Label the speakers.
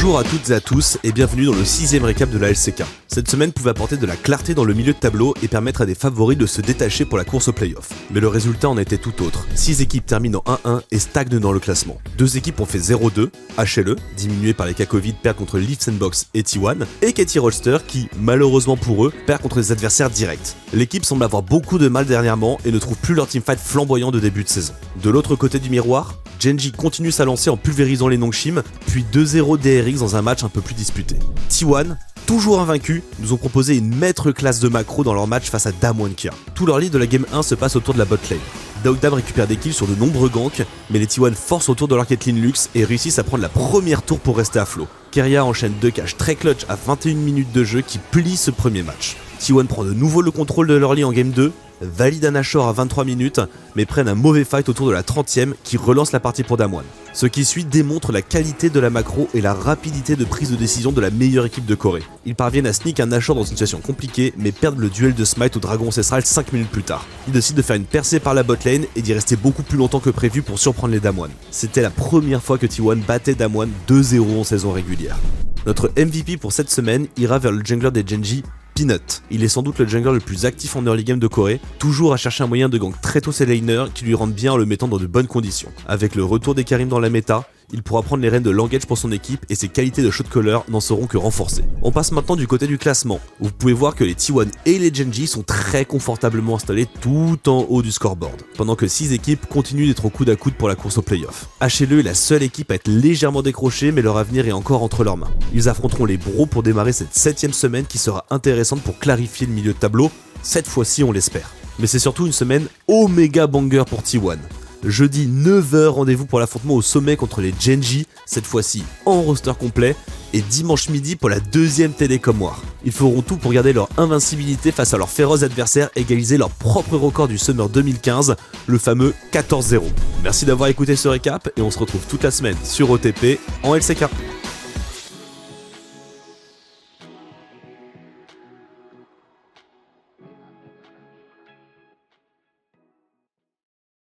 Speaker 1: Bonjour à toutes et à tous et bienvenue dans le 6ème récap de la LCK. Cette semaine pouvait apporter de la clarté dans le milieu de tableau et permettre à des favoris de se détacher pour la course au play-off. Mais le résultat en était tout autre. 6 équipes terminent en 1-1 et stagnent dans le classement. 2 équipes ont fait 0-2, HLE, diminué par les cas Covid, perd contre Leaf Sandbox et T1, et Katy Rolster qui, malheureusement pour eux, perd contre des adversaires directs. L'équipe semble avoir beaucoup de mal dernièrement et ne trouve plus leur teamfight flamboyant de début de saison. De l'autre côté du miroir, Gen.G continue sa lancée en pulvérisant les Nongshim, puis 2-0 DRX dans un match un peu plus disputé. T1, toujours invaincus, nous ont proposé une maître classe de macro dans leur match face à Damwon Kia. Tout leur lead de la game 1 se passe autour de la bot lane. Dogdam récupère des kills sur de nombreux ganks, mais les T1 forcent autour de leur Caitlyn Lux et réussissent à prendre la première tour pour rester à flot. Keria enchaîne 2 caches très clutch à 21 minutes de jeu qui plient ce premier match. T1 prend de nouveau le contrôle de leur lead en game 2, valide un Nashor à 23 minutes, mais prennent un mauvais fight autour de la 30ème qui relance la partie pour Damwon. Ce qui suit démontre la qualité de la macro et la rapidité de prise de décision de la meilleure équipe de Corée. Ils parviennent à sneak un Nashor dans une situation compliquée, mais perdent le duel de smite au dragon ancestral 5 minutes plus tard. Ils décident de faire une percée par la botlane et d'y rester beaucoup plus longtemps que prévu pour surprendre les Damwon. C'était la première fois que T1 battait Damwon 2-0 en saison régulière. Notre MVP pour cette semaine ira vers le jungler des Gen.G, Peanut. Il est sans doute le jungler le plus actif en early game de Corée, toujours à chercher un moyen de gank très tôt ses laners qui lui rendent bien en le mettant dans de bonnes conditions. Avec le retour des Karim dans la méta, il pourra prendre les rênes de l'engage pour son équipe et ses qualités de shot caller n'en seront que renforcées. On passe maintenant du côté du classement, où vous pouvez voir que les T1 et les Gen.G sont très confortablement installés tout en haut du scoreboard, pendant que 6 équipes continuent d'être au coude à coude pour la course au playoff. HLE est la seule équipe à être légèrement décrochée, mais leur avenir est encore entre leurs mains. Ils affronteront les Bros pour démarrer cette 7ème semaine qui sera intéressante pour clarifier le milieu de tableau, cette fois-ci on l'espère. Mais c'est surtout une semaine oméga banger pour T1. Jeudi 9h, rendez-vous pour l'affrontement au sommet contre les Gen.G, cette fois-ci en roster complet, et dimanche midi pour la 2ème Telecom War. Ils feront tout pour garder leur invincibilité face à leurs féroces adversaires et égaliser leur propre record du Summer 2015, le fameux 14-0. Merci d'avoir écouté ce récap et on se retrouve toute la semaine sur OTP en LCK.